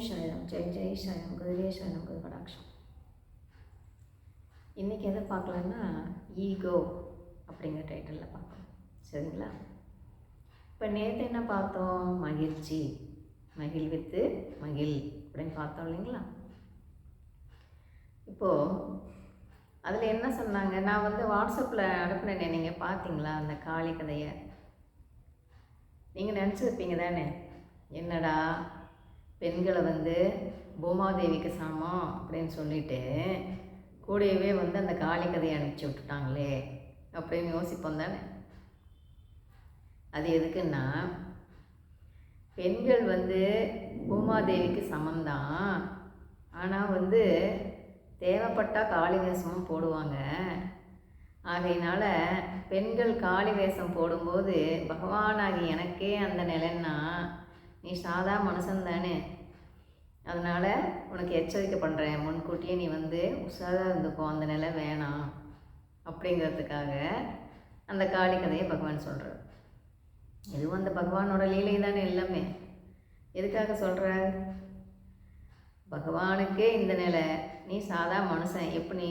சாய்ராம். ஜெய் ஜெய் சாய்ராம். குருவே சாய்ராம். குரு கடாட்சம். இன்றைக்கி எதை பார்க்கலான்னா ஈகோ அப்படிங்கிற டைட்டிலில் பார்க்கலாம். சரிங்களா? இப்போ நேற்று என்ன பார்த்தோம்? மகிழ்ச்சி, மகிழ்வித்து மகிழ் அப்படின்னு பார்த்தோம் இல்லைங்களா? இப்போது அதில் என்ன சொன்னாங்க? நான் வாட்ஸ்அப்பில் அனுப்பினேனே, நீங்கள் பார்த்தீங்களா அந்த காளி கதையை? நீங்கள் நினச்சிருப்பீங்க தானே, என்னடா பெண்களை பூமாதேவிக்கு சமம் அப்படின்னு சொல்லிட்டு கூடவே அந்த காளி கதையை அனுப்பிச்சி விட்டுட்டாங்களே அப்படின்னு யோசிப்போம் தானே. அது எதுக்குன்னா, பெண்கள் பூமாதேவிக்கு சமந்தான், ஆனால் தேவைப்பட்டால் காளி வேஷமும் போடுவாங்க. ஆகையினால பெண்கள் காளி வேஷம் போடும்போது பகவானாகி எனக்கே அந்த நிலைன்னா நீ சாதா மனுஷன் தானே, அதனால் உனக்கு எச்சரிக்கை பண்ணுறேன், முன்கூட்டியே நீ உஷாராக இருந்துக்கோ, அந்த நிலை வேணாம் அப்படிங்கிறதுக்காக அந்த காளி கதையை பகவான் சொல்கிறார். இதுவும் அந்த பகவானோட லீலை தானே எல்லாமே. எதுக்காக சொல்கிறார்? பகவானுக்கே இந்த நிலை, நீ சாதா மனுஷன், எப்போ நீ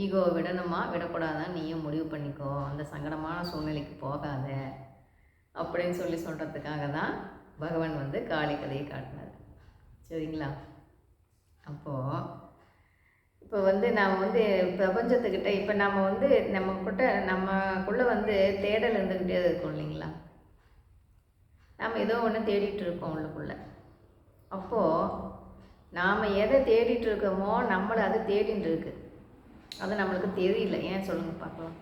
ஈகோ விடணுமா விடக்கூடாதான் நீயும் முடிவு பண்ணிக்கோ, அந்த சங்கடமான சூழ்நிலைக்கு போகாத அப்படின்னு சொல்கிறதுக்காக தான் பகவான் காளி கதையை காட்டினார். சரிங்களா? அப்போது இப்போ நாம் பிரபஞ்சத்துக்கிட்ட இப்போ நாம் நமக்குள்ளே தேடல் இருந்துக்கிட்டே இருக்கோம் இல்லைங்களா? நாம் ஏதோ ஒன்று தேடிட்டு இருக்கோம் உள்ளுக்குள்ளே. அப்போது நாம் எதை தேடிட்டு இருக்கோமோ நம்மளை அது தேடிட்டு இருக்கு, அது நம்மளுக்கு தெரியல. ஏன் சொல்லுங்கள் பார்க்கலாம்.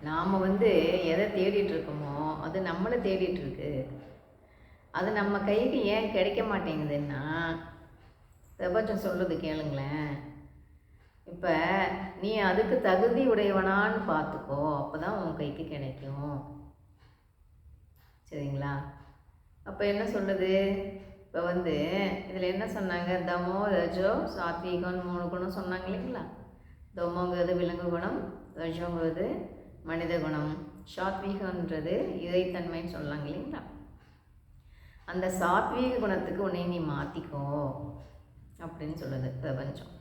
நாம் எதை தேடிட்டு இருக்கோமோ அது நம்மளை தேடிட்டு இருக்கு, அது நம்ம கைக்கு ஏன் கிடைக்க மாட்டேங்குதுன்னா பிரபஞ்சம் சொல்லுது கேளுங்களேன். இப்போ நீ அதுக்கு தகுதி உடையவனான்னு பார்த்துக்கோ, அப்போ தான் உன் கைக்கு கிடைக்கும். சரிங்களா? அப்போ என்ன சொல்லுது? இப்போ இதில் என்ன சொன்னாங்க? தமோ ரஜோ சாத்வீகம்னு 3 குணம் சொன்னாங்க இல்லைங்களா? தமோங்கிறது விலங்கு குணம், ரஜோங்கிறது மனித குணம், சாத்வீகன்றது இறைத்தன்மைன்னு சொன்னாங்க இல்லைங்களா? அந்த சாத்வீக குணத்துக்கு உன்னை நீ மாற்றிக்கோ அப்படின்னு சொல்லுது பிரபஞ்சம்.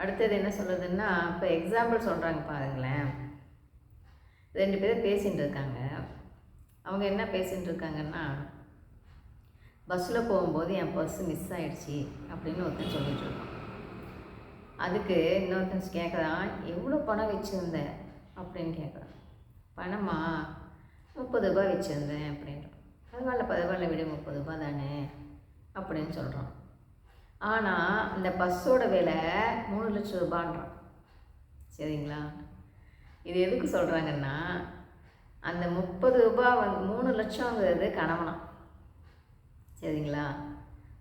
அடுத்தது என்ன சொல்லுதுன்னா, இப்போ எக்ஸாம்பிள் சொல்கிறாங்க பாருங்களேன். 2 பேர் பேசிகிட்டு இருக்காங்க. அவங்க என்ன பேசிகிட்டு இருக்காங்கன்னா, பஸ்ஸில் போகும்போது என் பர்ஸு மிஸ் ஆகிடுச்சி அப்படின்னு ஒருத்தன் சொல்லிகிட்டு இருக்கான். அதுக்கு இன்னொருத்தன் கேட்குறான், எவ்வளோ பணம் வச்சுருந்த அப்படின்னு கேட்குறான். பணமா? 30 ரூபாய் வச்சுருந்தேன் அப்படின்றான். பரவாயில்ல விட 30 ரூபா தானே அப்படின்னு சொல்கிறான். ஆனால் இந்த பஸ்ஸோட விலை 3 லட்சம் ரூபான்றான். சரிங்களா? இது எதுக்கு சொல்கிறாங்கன்னா, அந்த 30 ரூபா 3 லட்சங்கிறது கணவனாம். சரிங்களா?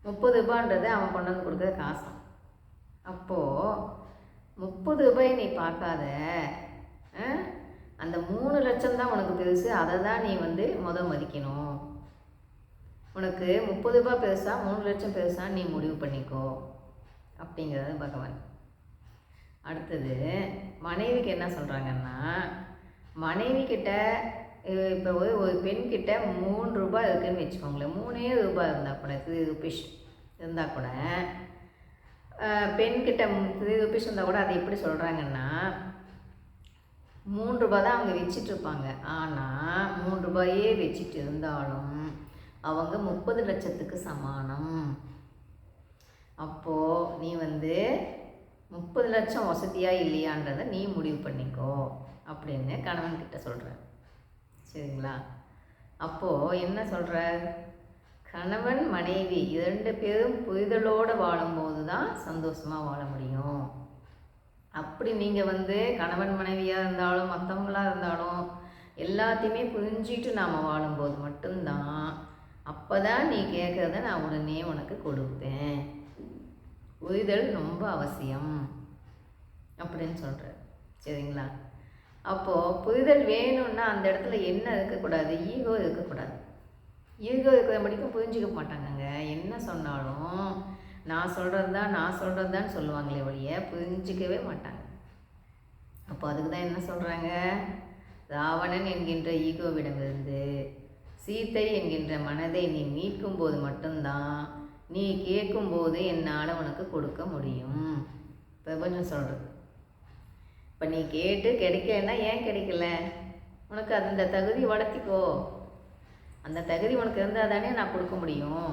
30 ரூபான்றது அவன் கொண்டு வந்து கொடுக்குற காசாம். அப்போது 30 ரூபாய் நீ பார்க்காத, அந்த 3 லட்சம் தான் உனக்கு பெருசு, அதை தான் நீ மதிக்கணும். உனக்கு 30 ரூபாய் பெருசா 3 லட்சம் பெருசா நீ முடிவு பண்ணிக்கோ அப்படிங்கிறது பகவான். அடுத்தது மனைவிக்கு என்ன சொல்கிறாங்கன்னா, மனைவி கிட்ட இப்போ ஒரு பெண்கிட்ட 3 ரூபாய் இருக்குதுன்னு வச்சுக்கோங்களேன். 3 ரூபாய் இருந்தால் கூட 3 ருபீஸ் இருந்தால் கூட, பெண்கிட்ட 3 ருபீஸ் இருந்தால் கூட அதை எப்படி சொல்கிறாங்கன்னா, 3 ரூபாய் தான் அவங்க வச்சிட்ருப்பாங்க. ஆனால் 3 ரூபாயே வச்சுட்டு இருந்தாலும் அவங்க 30 லட்சத்துக்கு சமானம். அப்போது நீ 30 லட்சம் வசதியாக இல்லையான்றதை நீ முடிவு பண்ணிக்கோ அப்படின்னு கணவன்கிட்ட சொல்கிற. சரிங்களா? அப்போது என்ன சொல்கிற? கணவன் மனைவி 2 பேரும் புரிதலோடு வாழும்போது தான் சந்தோஷமாக வாழ முடியும். அப்படி நீங்கள் கணவன் மனைவியாக இருந்தாலும் மற்றவங்களாக இருந்தாலும் எல்லாத்தையுமே புரிஞ்சிட்டு நாம் வாழும்போது மட்டும்தான், அப்போ தான் நீ கேட்குறத நான் உடனே உனக்கு கொடுப்பேன். புரிதல் ரொம்ப அவசியம் அப்படின்னு சொல்கிறேன். சரிங்களா? அப்போது புரிதல் வேணும்னா அந்த இடத்துல என்ன இருக்கக்கூடாது? ஈகோ இருக்கக்கூடாது. ஈகோ இருக்கிற படிக்கும் புரிஞ்சிக்க மாட்டாங்கங்க. என்ன சொன்னாலும் நான் சொல்கிறது தான் சொல்லுவாங்களே ஒழிய புரிஞ்சிக்கவே மாட்டாங்க. அப்போ அதுக்கு தான் என்ன சொல்கிறாங்க? ராவணன் என்கின்ற ஈகோவிடமிருந்து சீத்தை என்கின்ற மனதை நீ மீட்கும்போது மட்டும்தான் நீ கேட்கும்போது என்னால் உனக்கு கொடுக்க முடியும். பிரபஞ்சம் சொல்கிறது. இப்போ நீ கேட்டு கிடைக்கலன்னா ஏன் கிடைக்கல? உனக்கு அந்த தகுதி வளர்த்திக்கோ. அந்த தகுதி உனக்கு இருந்தால் தானே நான் கொடுக்க முடியும்.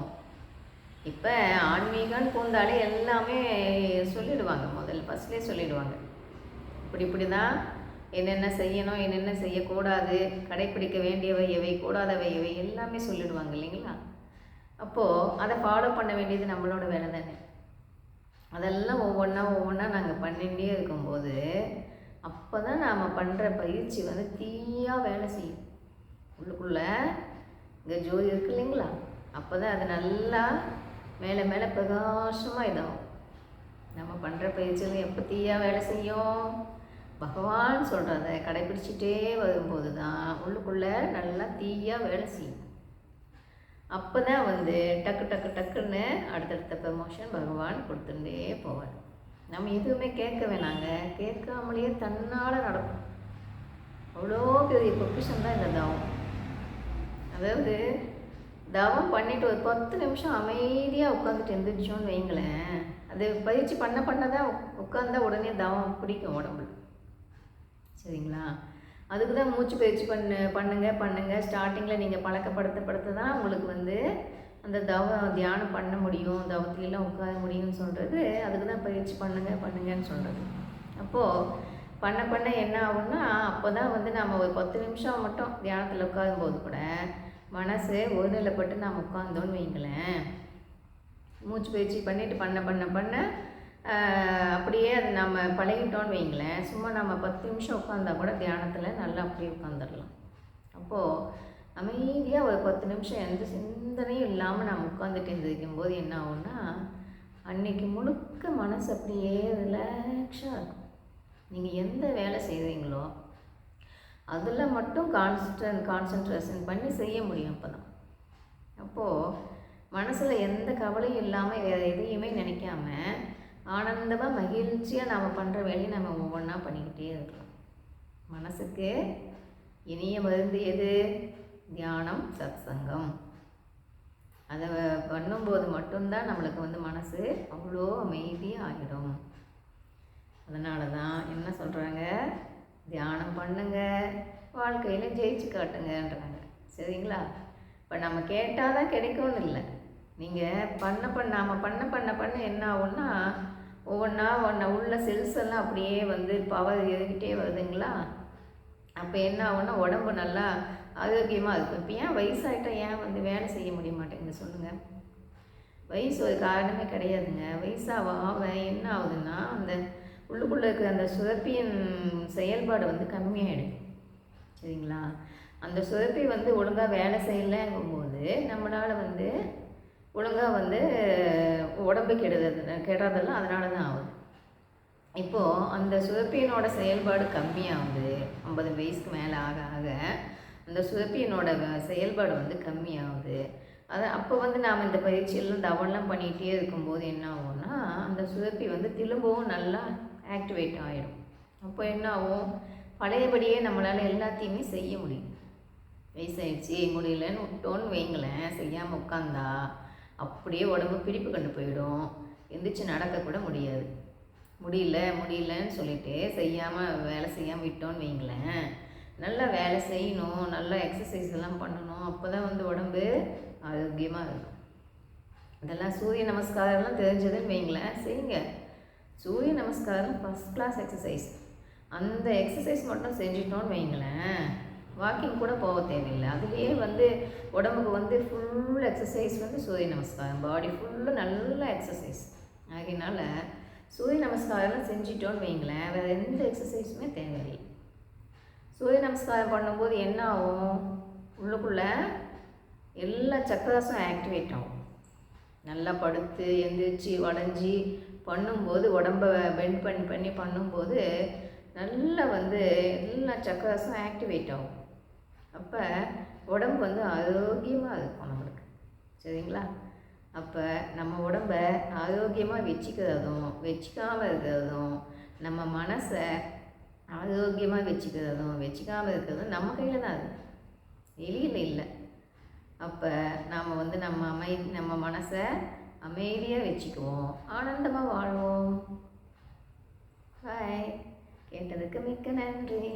இப்போ ஆன்மீகம்னு பூந்தாலே எல்லாமே சொல்லிடுவாங்க, ஃபஸ்ட்லேயே சொல்லிடுவாங்க. இப்படி தான் என்னென்ன செய்யணும், என்னென்ன செய்யக்கூடாது, கடைப்பிடிக்க வேண்டியவை எவை, கூடாதவை எவை எல்லாமே சொல்லிடுவாங்க இல்லைங்களா? அப்போது அதை ஃபாலோ பண்ண வேண்டியது நம்மளோட வேலை தானே. அதெல்லாம் ஒவ்வொன்றா நாங்கள் பண்ணிகிட்டே இருக்கும்போது அப்போ தான் நாம் பண்ணுற பயிற்சி வந்து தீயாக வேலை செய்யும். உள்ளுக்குள்ளே இங்கே ஜோதி இருக்கு இல்லைங்களா? அப்போ தான் அது நல்லா மேலே மேலே பிரகாசமாக இதாகும். நம்ம பண்ணுற பயிற்சியில் எப்போ தீயாக வேலை செய்யும்? பகவான் சொல்கிறத கடைப்பிடிச்சிட்டே வரும்போது தான் உள்ளுக்குள்ளே நல்லா தீயாக வேலை செய்யும். அப்போ தான் வந்து டக்கு டக்கு டக்குன்னு அடுத்தடுத்த ப்ரமோஷன் பகவான் கொடுத்துட்டே போவார். நம்ம எதுவுமே கேட்க வேணாங்க, கேட்காமலேயே தன்னால் நடக்கும். அவ்வளோ பெரிய பொக்கிஷம் தான் இந்த தவம். அதாவது தவம் பண்ணிவிட்டு ஒரு 10 நிமிஷம் அமைதியாக உட்காந்துட்டு எழுந்திரிச்சோன்னு வைங்களேன், அது பயிற்சி பண்ண தான் உட்காந்தா உடனே தவம் பிடிக்கும் உடம்புல. சரிங்களா? அதுக்கு தான் மூச்சு பயிற்சி பண்ணுங்க. ஸ்டார்டிங்கில் நீங்கள் பழக்கப்படுத்த தான் உங்களுக்கு வந்து அந்த தியானம் பண்ண முடியும், தவத்திலாம் உட்கார முடியும்னு சொல்கிறது. அதுக்கு தான் பயிற்சி பண்ணுங்கன்னு சொல்கிறது. அப்போது பண்ண என்ன ஆகும்னா, அப்போ தான் வந்து நம்ம ஒரு 10 நிமிஷம் மட்டும் தியானத்தில் உட்காரும்போது கூட மனசு ஒருநிலைப்பட்டு நாம் உட்காந்தோன்னு வைங்களேன், மூச்சு பயிற்சி பண்ணிவிட்டு பண்ண அப்படியே அது நம்ம பழகிட்டோன்னு வைங்களேன், சும்மா நம்ம 10 நிமிஷம் உட்காந்தா கூட தியானத்தில் நல்லா அப்படியே உட்காந்துடலாம். அப்போது அமைதியாக ஒரு 10 நிமிஷம் எந்த சிந்தனையும் இல்லாமல் நம்ம உட்காந்துட்டு இருந்திருக்கும்போது என்ன ஆகும்னா, அன்றைக்கி முழுக்க மனசு அப்படியே ரிலாக்ஸாக இருக்கும். நீங்கள் எந்த வேலை செய்கிறீங்களோ அதில் மட்டும் கான்சன்ட்ரேஷன் பண்ணி செய்ய முடியும். அப்போ தான் அப்போது மனசில் எந்த கவலையும் இல்லாமல் வேறு எதையுமே நினைக்காம ஆனந்தமாக மகிழ்ச்சியாக நாம் பண்ணுற வேலையை நம்ம ஒவ்வொன்றா பண்ணிக்கிட்டே இருக்கலாம். மனசுக்கு இனிய மருந்து எது? தியானம், சத்சங்கம். அதை பண்ணும்போது மட்டும்தான் நம்மளுக்கு வந்து மனசு அவ்வளோ அமைதியாக ஆகிடும். அதனால தான் என்ன சொல்கிறாங்க, தியானம் பண்ணுங்க, வாழ்க்கையில் ஜெயிச்சு காட்டுங்கன்றாங்க. சரிங்களா? இப்போ நம்ம கேட்டால் தான் கிடைக்கும்னு இல்லை. நீங்கள் நாம் பண்ண என்ன ஆகும்னா, ஒவ்வொன்றா உள்ள செல்ஸ் எல்லாம் அப்படியே வந்து பவர் ஏறிக்கிட்டே வருதுங்களா? அப்போ என்ன ஆகும்னா உடம்பு நல்லா ஆரோக்கியமாக இருக்கும். இப்போ ஏன் வயசாகிட்டா ஏன் வந்து வேலை செய்ய முடிய மாட்டேங்குது சொல்லுங்கள்? வயசு ஒரு காரணமே கிடையாதுங்க. வயசாக என்ன ஆகுதுன்னா, அந்த உள்ளுக்குள்ளே இருக்கிற அந்த சுரப்பியின் செயல்பாடு வந்து கம்மியாகிடும். சரிங்களா? அந்த சுரப்பி வந்து ஒழுங்காக வேலை செய்யலைங்கும்போது நம்மளால் வந்து ஒழுங்காக வந்து உடம்பு கெடுறதெல்லாம் அதனால தான் ஆகுது. இப்போது அந்த சுரப்பியனோட செயல்பாடு கம்மியாகுது. 50 வயசுக்கு மேலே ஆக அந்த சுரப்பியனோட செயல்பாடு வந்து கம்மியாகுது. அப்போ வந்து நாம் இந்த பயிற்சியெல்லாம் தவம்லாம் பண்ணிகிட்டே இருக்கும்போது என்ன ஆகும்னா, அந்த சுரப்பி வந்து திரும்பவும் நல்லா ஆக்டிவேட் ஆகிடும். அப்போ என்ன ஆகும், பழையபடியே நம்மளால் எல்லாத்தையுமே செய்ய முடியும். வயசாகிடுச்சு முடியலன்னு விட்டோன்னு வைங்களேன், செய்யாமல் உட்காந்தா அப்படியே உடம்பு பிடிப்பு கண்டு போயிடும். எந்திரிச்சு நடக்கக்கூட முடியாது. முடியலன்னு சொல்லிட்டு வேலை செய்யாமல் விட்டோன்னு வைங்களேன், நல்லா வேலை செய்யணும், நல்லா எக்ஸசைஸ் எல்லாம் பண்ணணும். அப்போ தான் வந்து உடம்பு ஆரோக்கியமாக இருக்கும். இதெல்லாம் சூரிய நமஸ்காரம்லாம் தெரிஞ்சதுன்னு வைங்களேன், செய்யுங்க. சூரிய நமஸ்காரம் ஃபஸ்ட் கிளாஸ் எக்ஸசைஸ். அந்த எக்ஸசைஸ் மட்டும் செஞ்சிட்டோன்னு வைங்களேன், வாக்கிங் கூட போக தேவையில்லை. அதுலேயே வந்து உடம்புக்கு வந்து ஃபுல் எக்ஸசைஸ் வந்து சூரிய நமஸ்காரம். பாடி ஃபுல்லு நல்ல எக்ஸசைஸ் ஆகினால சூரிய நமஸ்காரம் செஞ்சிட்டோன்னு வைங்களேன், வேறு எந்த எக்ஸசைஸுமே தேவையில்லை. சூரிய நமஸ்காரம் பண்ணும்போது என்ன ஆகும், உள்ளுக்குள்ளே எல்லா சக்கராஸும் ஆக்டிவேட் ஆகும். நல்லா படுத்து எந்திரிச்சு வளைஞ்சி பண்ணும்போது, உடம்பை பெண்ட் பண்ணி பண்ணும்போது நல்லா வந்து எல்லா சக்கராஸும் ஆக்டிவேட் ஆகும். அப்போ உடம்பு வந்து ஆரோக்கியமாக இருக்கும் நம்மளுக்கு. சரிங்களா? அப்போ நம்ம உடம்பை ஆரோக்கியமாக வச்சுக்காமல் இருக்கிறதும், நம்ம மனசை ஆரோக்கியமாக வச்சுக்காமல் இருக்கிறதும் நம்ம கையில் தான். அது வெளியில் இல்லை. அப்போ நாம் வந்து நம்ம மனசை அமைதியாக வச்சுக்குவோம், ஆனந்தமாக வாழ்வோம். பாய். கேட்டதுக்கு மிக்க நன்றி.